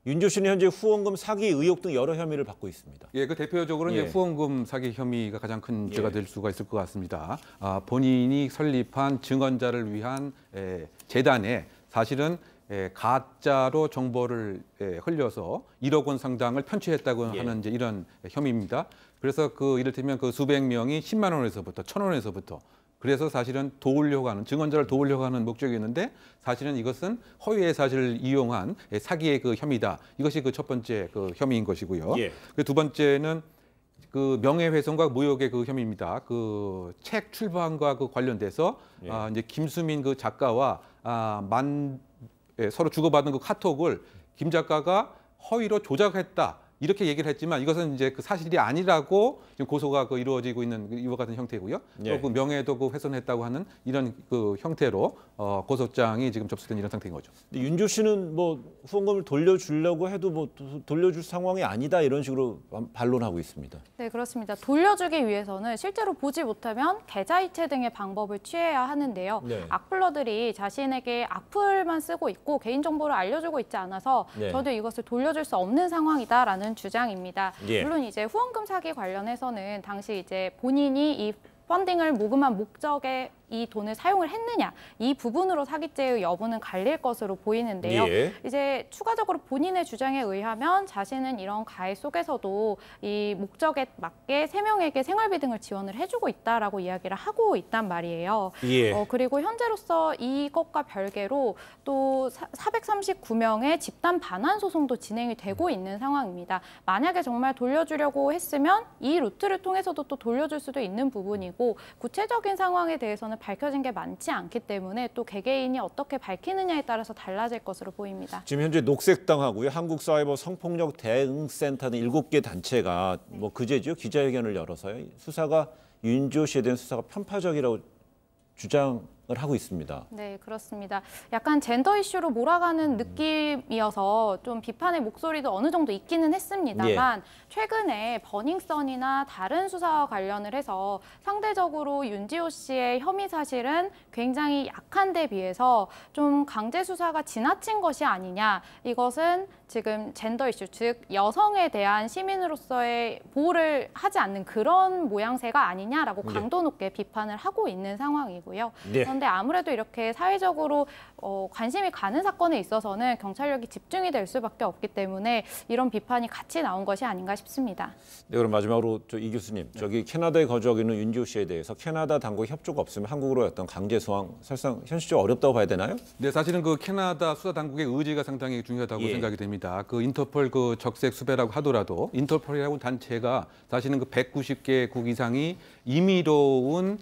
윤조 씨는 현재 후원금 사기 의혹 등 여러 혐의를 받고 있습니다. 예, 그 대표적으로는 예. 이제 후원금 사기 혐의가 가장 큰 죄가 예. 될 수가 있을 것 같습니다. 본인이 설립한 증언자를 위한 재단에 사실은 가짜로 정보를 흘려서 1억 원 상당을 편취했다고 예. 하는 이제 이런 혐의입니다. 그래서 이를테면 그 수백 명이 10만 원에서부터 1,000원에서부터 그래서 사실은 도우려고 하는 증언자를 도우려고 하는 목적이었는데 사실은 이것은 허위의 사실을 이용한 사기의 그 혐의다. 이것이 그 첫 번째 그 혐의인 것이고요. 예. 그 두 번째는 그 명예훼손과 모욕의 그 혐의입니다. 그 책 출판과 그 관련돼서 예. 이제 김수민 그 작가와 서로 주고받은 그 카톡을 김 작가가 허위로 조작했다. 이렇게 얘기를 했지만 이것은 이제 그 사실이 아니라고 지금 고소가 이루어지고 있는 이와 같은 형태고요. 예. 또 그 명예도 훼손했다고 하는 이런 그 형태로 고소장이 지금 접수된 이런 상태인 거죠. 윤조 씨는 뭐 후원금을 돌려주려고 해도 뭐 돌려줄 상황이 아니다 이런 식으로 반론하고 있습니다. 네, 그렇습니다. 돌려주기 위해서는 실제로 보지 못하면 계좌이체 등의 방법을 취해야 하는데요. 네. 악플러들이 자신에게 악플만 쓰고 있고 개인정보를 알려주고 있지 않아서 네. 저도 이것을 돌려줄 수 없는 상황이다라는 주장입니다. 예. 물론 이제 후원금 사기 관련해서는 당시 이제 본인이 이 펀딩을 모금한 목적에 이 돈을 사용을 했느냐 이 부분으로 사기죄의 여부는 갈릴 것으로 보이는데요. 예. 이제 추가적으로 본인의 주장에 의하면 자신은 이런 가해 속에서도 이 목적에 맞게 3명에게 생활비 등을 지원을 해주고 있다라고 이야기를 하고 있단 말이에요. 예. 그리고 현재로서 이것과 별개로 또 439명의 집단 반환 소송도 진행이 되고 있는 상황입니다. 만약에 정말 돌려주려고 했으면 이 루트를 통해서도 또 돌려줄 수도 있는 부분이고 구체적인 상황에 대해서는 밝혀진 게 많지 않기 때문에 또 개개인이 어떻게 밝히느냐에 따라서 달라질 것으로 보입니다. 지금 현재 녹색당하고요, 한국사이버 성폭력 대응센터 등 7개 단체가 뭐 그제죠 기자회견을 열어서요 수사가 윤조 씨에 대한 수사가 편파적이라고 주장을 하고 있습니다. 네, 그렇습니다. 약간 젠더 이슈로 몰아가는 느낌이어서 좀 비판의 목소리도 어느 정도 있기는 했습니다만 최근에 버닝썬이나 다른 수사와 관련을 해서 상대적으로 윤지호 씨의 혐의 사실은 굉장히 약한 데 비해서 좀 강제 수사가 지나친 것이 아니냐. 이것은 지금 젠더 이슈, 즉 여성에 대한 시민으로서의 보호를 하지 않는 그런 모양새가 아니냐라고 강도 높게 비판을 하고 있는 상황이고요. 그런데 아무래도 이렇게 사회적으로 관심이 가는 사건에 있어서는 경찰력이 집중이 될 수밖에 없기 때문에 이런 비판이 같이 나온 것이 아닌가 싶습니다. 네, 그럼 마지막으로 이 교수님, 저기 캐나다에 거주하고 있는 윤지호 씨에 대해서 캐나다 당국 협조가 없으면 한국으로 어떤 강제 소환 사실상 현실적으로 어렵다고 봐야 되나요? 네, 사실은 그 캐나다 수사 당국의 의지가 상당히 중요하다고 생각이 됩니다. 그 인터폴 그 적색 수배라고 하더라도 인터폴이라고 단체가 사실은 그 190개국 이상이 임의로운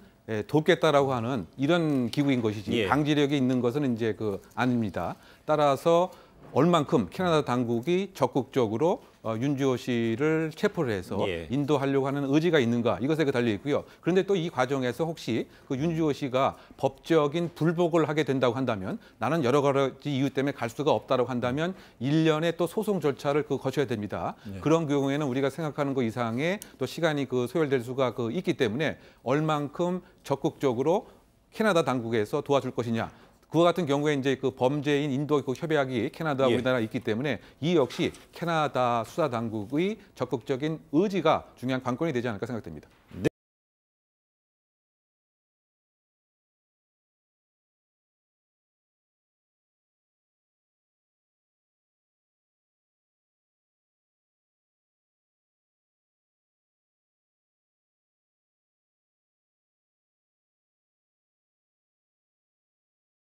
돕겠다라고 하는 이런 기구인 것이지 강제력이 있는 것은 이제 아닙니다. 따라서 얼만큼 캐나다 당국이 적극적으로 윤지호 씨를 체포를 해서 인도하려고 하는 의지가 있는가 이것에 달려 있고요. 그런데 또 이 과정에서 혹시 그 윤지호 씨가 법적인 불복을 하게 된다고 한다면 나는 여러 가지 이유 때문에 갈 수가 없다고 한다면 1년의 또 소송 절차를 거쳐야 됩니다. 그런 경우에는 우리가 생각하는 것 이상의 또 시간이 소요될 수가 있기 때문에 얼만큼 적극적으로 캐나다 당국에서 도와줄 것이냐. 그와 같은 경우에 이제 범죄인 인도 협약이 캐나다와 우리나라가 있기 때문에 이 역시 캐나다 수사 당국의 적극적인 의지가 중요한 관건이 되지 않을까 생각됩니다.